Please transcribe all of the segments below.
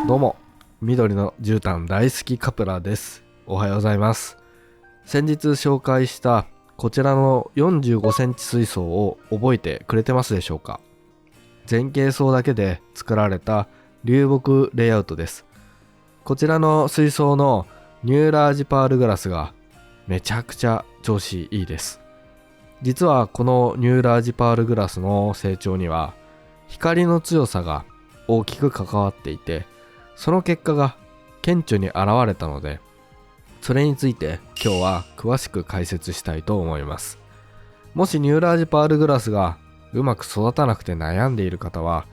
どうも、緑の絨毯大好きカプラです。おはようございます。先日紹介したこちらの45センチ水槽を覚えてくれてますでしょうか？前傾層だけで作られた流木レイアウトです。こちらの水槽のニューラージパールグラスがめちゃくちゃ調子いいです。実はこのニューラージパールグラスの成長には光の強さが大きく関わっていて、その結果が顕著に現れたので、それについて今日は詳しく解説したいと思います。もしニューラージパールグラスがうまく育たなくて悩んでいる方は、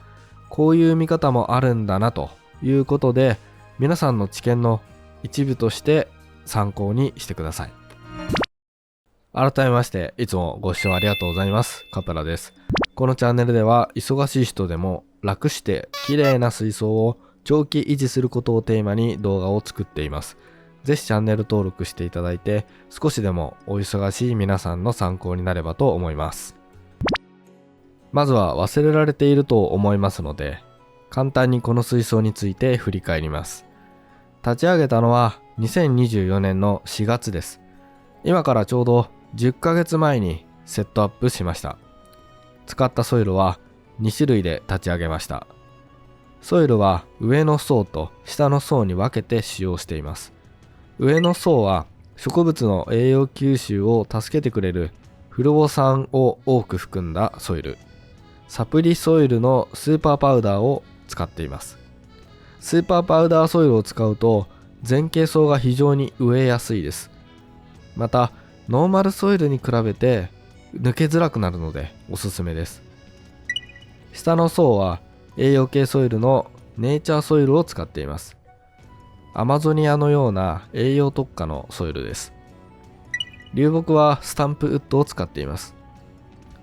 こういう見方もあるんだなということで、皆さんの知見の一部として参考にしてください。改めましていつもご視聴ありがとうございます。カプラです。このチャンネルでは忙しい人でも楽して綺麗な水槽を長期維持することをテーマに動画を作っています。ぜひチャンネル登録していただいて、少しでもお忙しい皆さんの参考になればと思います。まずは忘れられていると思いますので、簡単にこの水槽について振り返ります。立ち上げたのは2024年の4月です。今からちょうど10ヶ月前にセットアップしました。使ったソイルは2種類で立ち上げました。ソイルは上の層と下の層に分けて使用しています。上の層は植物の栄養吸収を助けてくれるフルオ酸を多く含んだソイル、サプリソイルのスーパーパウダーを使っています。スーパーパウダーソイルを使うと前傾層が非常に植えやすいです。またノーマルソイルに比べて抜けづらくなるのでおすすめです。下の層は栄養系ソイルのネイチャーソイルを使っています。アマゾニアのような栄養特化のソイルです。流木はスタンプウッドを使っています。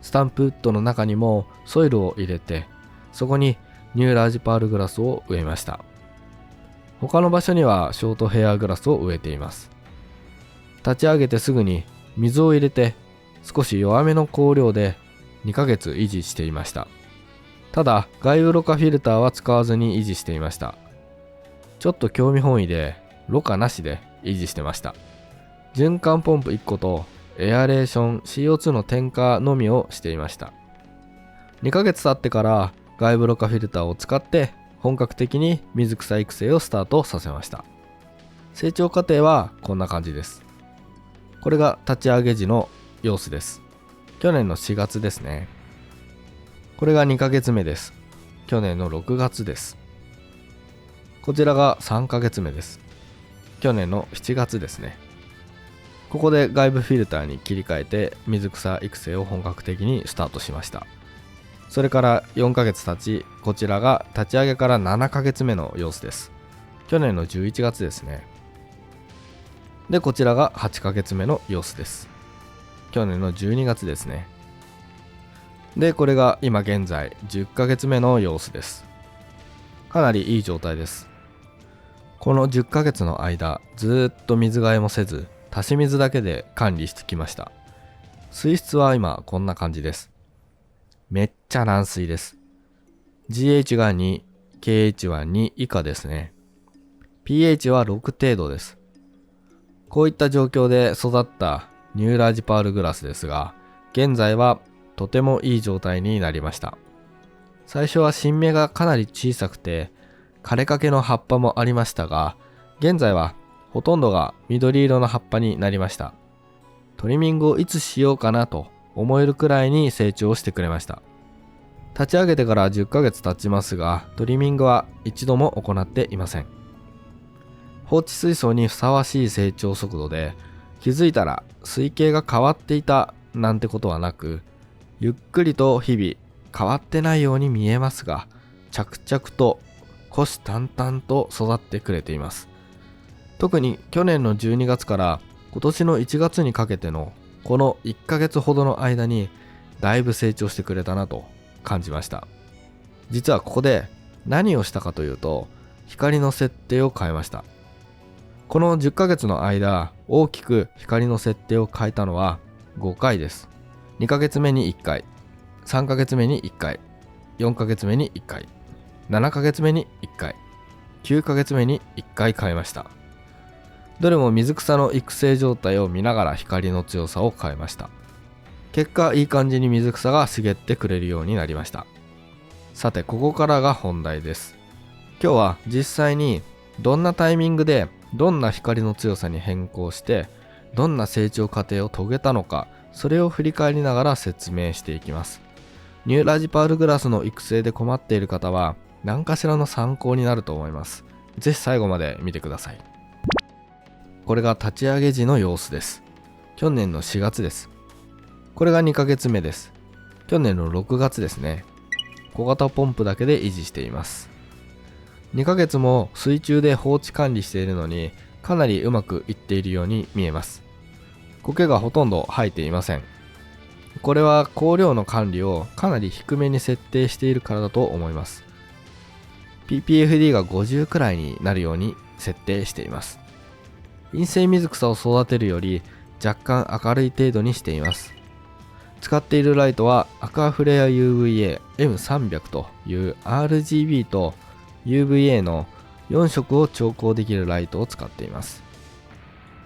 スタンプウッドの中にもソイルを入れて、そこにニューラージパールグラスを植えました。他の場所にはショートヘアグラスを植えています。立ち上げてすぐに水を入れて、少し弱めの光量で2ヶ月維持していました。ただ外部ろ過フィルターは使わずに維持していました。ちょっと興味本位でろ過なしで維持してました。循環ポンプ1個とエアレーション CO2 の添加のみをしていました。2ヶ月経ってから外部ろ過フィルターを使って本格的に水草育成をスタートさせました。成長過程はこんな感じです。これが立ち上げ時の様子です。去年の4月ですね。これが2ヶ月目です。去年の6月です。こちらが3ヶ月目です。去年の7月ですね。ここで外部フィルターに切り替えて水草育成を本格的にスタートしました。それから4ヶ月経ち、こちらが立ち上げから7ヶ月目の様子です。去年の11月ですね。で、こちらが8ヶ月目の様子です。去年の12月ですね。で、これが今現在10ヶ月目の様子です。かなりいい状態です。この10ヶ月の間、ずっと水替えもせず、足し水だけで管理してきました。水質は今こんな感じです。めっちゃ軟水です。GH が2、KH は2以下ですね。pH は6程度です。こういった状況で育ったニューラージパールグラスですが、現在はとてもいい状態になりました。最初は新芽がかなり小さくて枯れかけの葉っぱもありましたが、現在はほとんどが緑色の葉っぱになりました。トリミングをいつしようかなと思えるくらいに成長してくれました。立ち上げてから10ヶ月経ちますが、トリミングは一度も行っていません。放置水槽にふさわしい成長速度で、気づいたら水形が変わっていたなんてことはなく、ゆっくりと日々変わってないように見えますが、着々と虎視眈々と育ってくれています。特に去年の12月から今年の1月にかけてのこの1ヶ月ほどの間にだいぶ成長してくれたなと感じました。実はここで何をしたかというと、光の設定を変えました。この10ヶ月の間、大きく光の設定を変えたのは5回です。2ヶ月目に1回、3ヶ月目に1回、4ヶ月目に1回、7ヶ月目に1回、9ヶ月目に1回変えました。どれも水草の育成状態を見ながら光の強さを変えました。結果いい感じに水草が茂ってくれるようになりました。さてここからが本題です。今日は実際にどんなタイミングでどんな光の強さに変更してどんな成長過程を遂げたのか、それを振り返りながら説明していきます。ニューラジパールグラスの育成で困っている方は何かしらの参考になると思います。ぜひ最後まで見てください。これが立ち上げ時の様子です。去年の4月です。これが2ヶ月目です。去年の6月ですね。小型ポンプだけで維持しています。2ヶ月も水中で放置管理しているのにかなりうまくいっているように見えます。苔がほとんど生えていません。これは光量の管理をかなり低めに設定しているからだと思います。ppfd が50くらいになるように設定しています。陰性水草を育てるより若干明るい程度にしています。使っているライトはアクアフレア UVA M300 という RGB と UVA の4色を調光できるライトを使っています。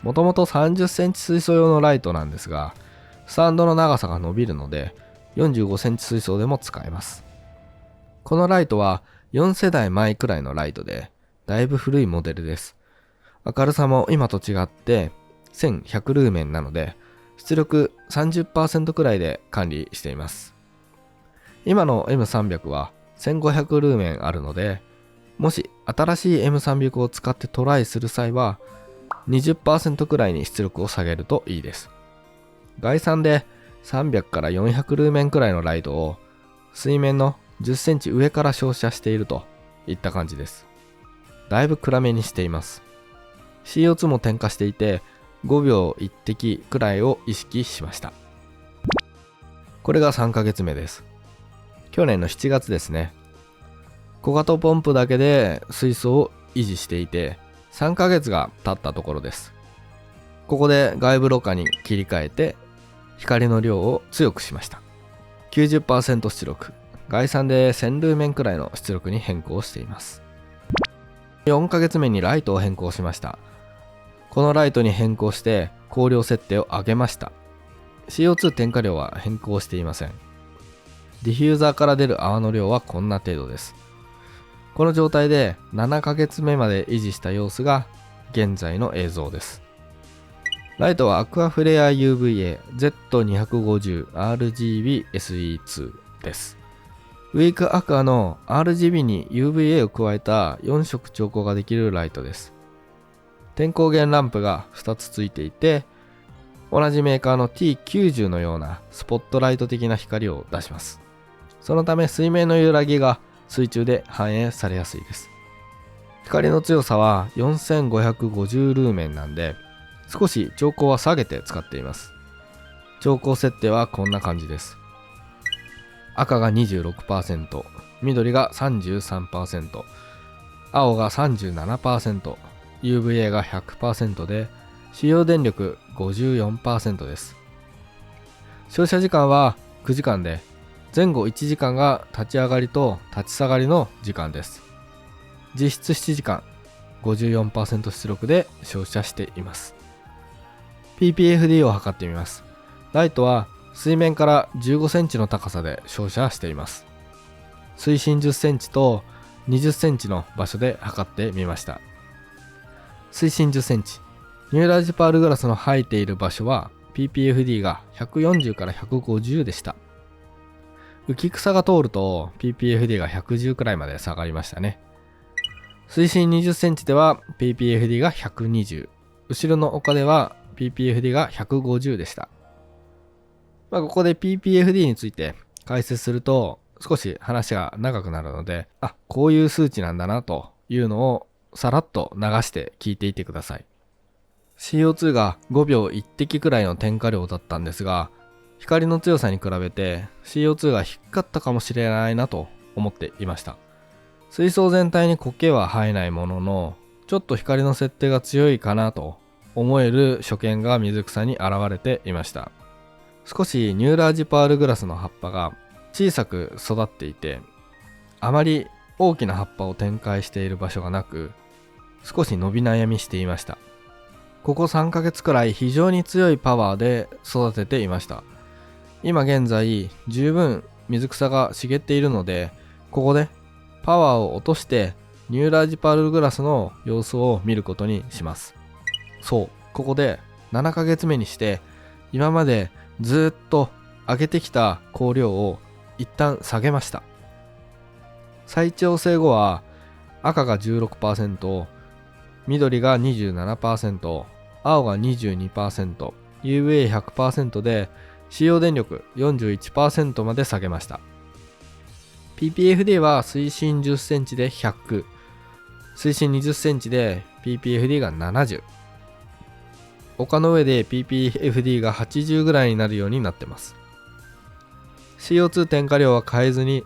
もともと30センチ水槽用のライトなんですが、スタンドの長さが伸びるので45センチ水槽でも使えます。このライトは4世代前くらいのライトでだいぶ古いモデルです。明るさも今と違って1100ルーメンなので出力 30% くらいで管理しています。今の M300 は1500ルーメンあるので、もし新しい M300 を使ってトライする際は 20% くらいに出力を下げるといいです。概算で300から400ルーメンくらいのライトを水面の10センチ上から照射しているといった感じです。だいぶ暗めにしています。CO2 も点火していて5秒1滴くらいを意識しました。これが3ヶ月目です。去年の7月ですね。小型ポンプだけで水槽を維持していて3ヶ月が経ったところです。ここで外部ろ過に切り替えて光の量を強くしました。 90% 出力、概算で1000ルーメンくらいの出力に変更しています。4ヶ月目にライトを変更しました。このライトに変更して光量設定を上げました。 CO2 点火量は変更していません。ディフューザーから出る泡の量はこんな程度です。この状態で7ヶ月目まで維持した様子が現在の映像です。ライトはアクアフレア UVA Z250 RGB SE2 です。ウィークアクアの RGB に UVA を加えた4色調光ができるライトです。点光源ランプが2つついていて、同じメーカーの T90 のようなスポットライト的な光を出します。そのため水面の揺らぎが水中で反映されやすいです。光の強さは4550ルーメンなんで、少し調光は下げて使っています。調光設定はこんな感じです。赤が 26%、緑が 33%、青が 37%、UVA が 100% で、使用電力 54% です。照射時間は9時間で、前後1時間が立ち上がりと立ち下がりの時間です。実質7時間、54% 出力で照射しています。ppfd を測ってみます。ライトは水面から15センチの高さで照射しています。水深10センチと20センチの場所で測ってみました。水深10センチ、ニューラジパールグラスの生えている場所は ppfd が140から150でした。浮草が通ると ppfd が110くらいまで下がりましたね。水深20センチでは ppfd が120、後ろの丘では ppfd が150でした。ここで ppfd について解説すると少し話が長くなるので、こういう数値なんだなというのをさらっと流して聞いていてください。CO2 が5秒1滴くらいの点火量だったんですが、光の強さに比べて CO2 が低かったかもしれないなと思っていました。水槽全体に苔は生えないものの、ちょっと光の設定が強いかなと思える所見が水草に現れていました。少しニューラージパールグラスの葉っぱが小さく育っていて、あまり大きな葉っぱを展開している場所がなく、少し伸び悩みしていました。ここ3ヶ月くらい非常に強いパワーで育てていました。今現在十分水草が茂っているので、ここでパワーを落としてニューラージパールグラスの様子を見ることにします。そう、ここで7ヶ月目にして今までずっと上げてきた香料を一旦下げました。再調整後は赤が 16%、緑が 27%、青が 22%、UVA100% で使用電力 41% まで下げました。PPFD は水深10センチで100、水深20センチで PPFD が70、丘の上で PPFD が80ぐらいになるようになってます。CO2 添加量は変えずに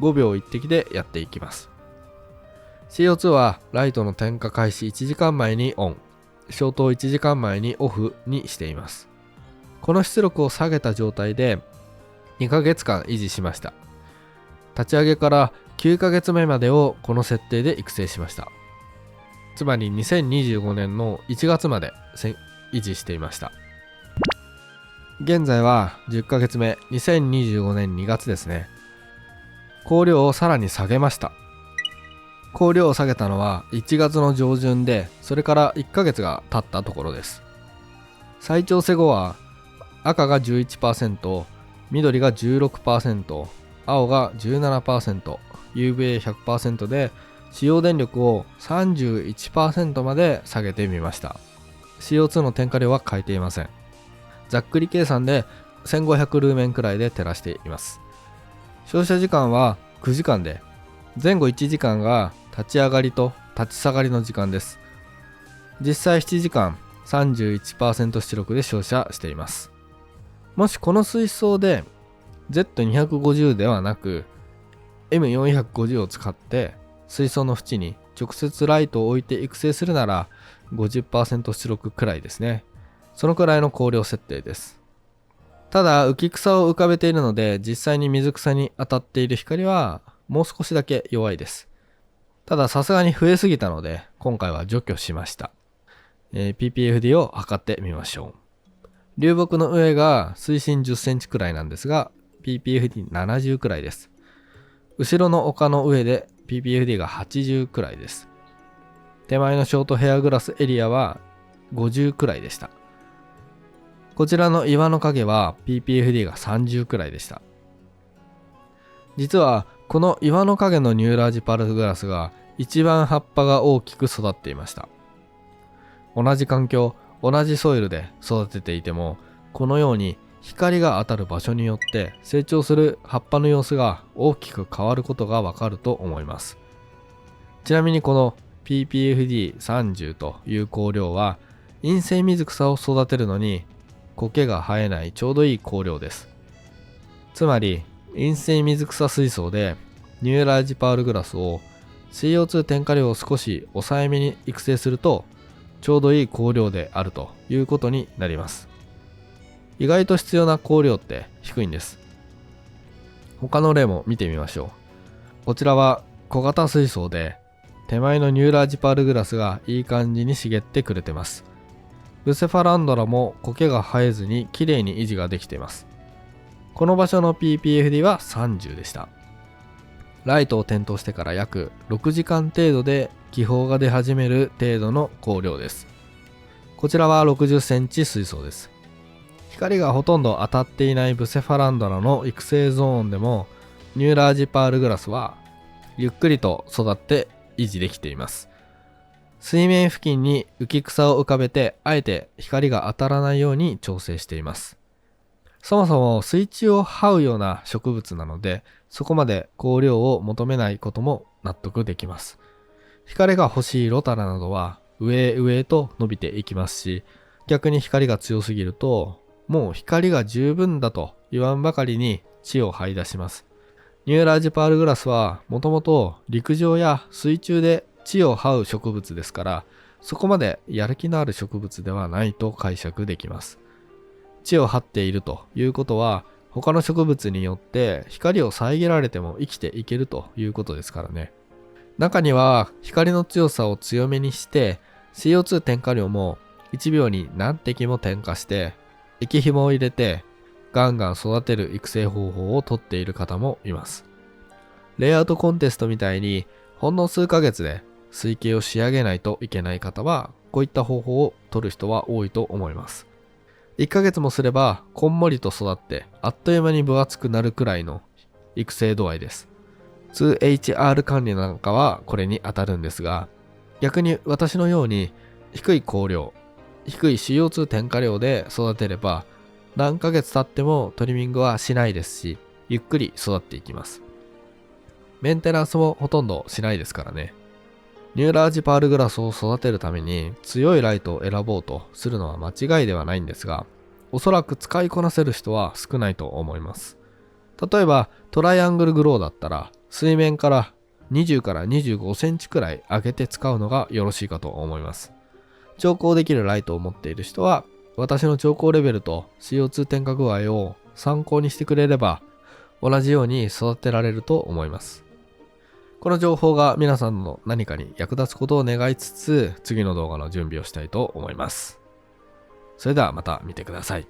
5秒1滴でやっていきます。CO2 はライトの点火開始1時間前にオン、消灯1時間前にオフにしています。この出力を下げた状態で2ヶ月間維持しました。立ち上げから9ヶ月目までをこの設定で育成しました。つまり2025年の1月まで維持していました。現在は10ヶ月目、2025年2月ですね。香料をさらに下げました。香料を下げたのは1月の上旬で、それから1ヶ月が経ったところです。再調整後は赤が 11%、緑が 16%、青が 17%、UVA100% で使用電力を 31% まで下げてみました。CO2 の添加量は変えていません。ざっくり計算で1500ルーメンくらいで照らしています。照射時間は9時間で、前後1時間が立ち上がりと立ち下がりの時間です。実際7時間 31% 出力で照射しています。もしこの水槽で Z250 ではなく M450 を使って水槽の縁に直接ライトを置いて育成するなら 50% 出力くらいですね。そのくらいの光量設定です。ただ浮き草を浮かべているので、実際に水草に当たっている光はもう少しだけ弱いです。たださすがに増えすぎたので今回は除去しました。PPFD を測ってみましょう。流木の上が水深10センチくらいなんですが PPFD70 くらいです。後ろの丘の上で PPFD が80くらいです。手前のショートヘアグラスエリアは50くらいでした。こちらの岩の影は PPFD が30くらいでした。実はこの岩の影のニューラージパルグラスが一番葉っぱが大きく育っていました。同じ環境、同じソイルで育てていても、このように光が当たる場所によって成長する葉っぱの様子が大きく変わることがわかると思います。ちなみにこの PPFD30 という香料は陰性水草を育てるのに苔が生えないちょうどいい香料です。つまり陰性水草水槽でニューラージパールグラスを CO2 添加量を少し抑えめに育成するとちょうどいい香料であるということになります。意外と必要な香料って低いんです。他の例も見てみましょう。こちらは小型水槽で手前のニューラージパールグラスがいい感じに茂ってくれてます。ブセファランドラも苔が生えずに綺麗に維持ができています。この場所の PPFD は30でした。ライトを点灯してから約6時間程度で気泡が出始める程度の光量です。こちらは60センチ水槽です。光がほとんど当たっていないブセファランドラの育成ゾーンでもニューラージパールグラスはゆっくりと育って維持できています。水面付近に浮き草を浮かべてあえて光が当たらないように調整しています。そもそも水中を這うような植物なので、そこまで光量を求めないことも納得できます。光が欲しいロタラなどは上へ上へと伸びていきますし、逆に光が強すぎるともう光が十分だと言わんばかりに地を這い出します。ニューラージパールグラスはもともと陸上や水中で地を這う植物ですから、そこまでやる気のある植物ではないと解釈できます。地を這っているということは他の植物によって光を遮られても生きていけるということですからね。中には光の強さを強めにして CO2 添加量も1秒に何滴も添加して液肥も入れてガンガン育てる育成方法をとっている方もいます。レイアウトコンテストみたいにほんの数ヶ月で水形を仕上げないといけない方はこういった方法を取る人は多いと思います。1ヶ月もすればこんもりと育ってあっという間に分厚くなるくらいの育成度合いです。2HR 管理なんかはこれに当たるんですが、逆に私のように低い光量、低い CO2 添加量で育てれば何ヶ月経ってもトリミングはしないですし、ゆっくり育っていきます。メンテナンスもほとんどしないですからね。ニューラージパールグラスを育てるために強いライトを選ぼうとするのは間違いではないんですが、おそらく使いこなせる人は少ないと思います。例えばトライアングルグローだったら水面から20から25センチくらい上げて使うのがよろしいかと思います。調光できるライトを持っている人は私の調光レベルと CO2 添加具合を参考にしてくれれば同じように育てられると思います。この情報が皆さんの何かに役立つことを願いつつ次の動画の準備をしたいと思います。それではまた見てください。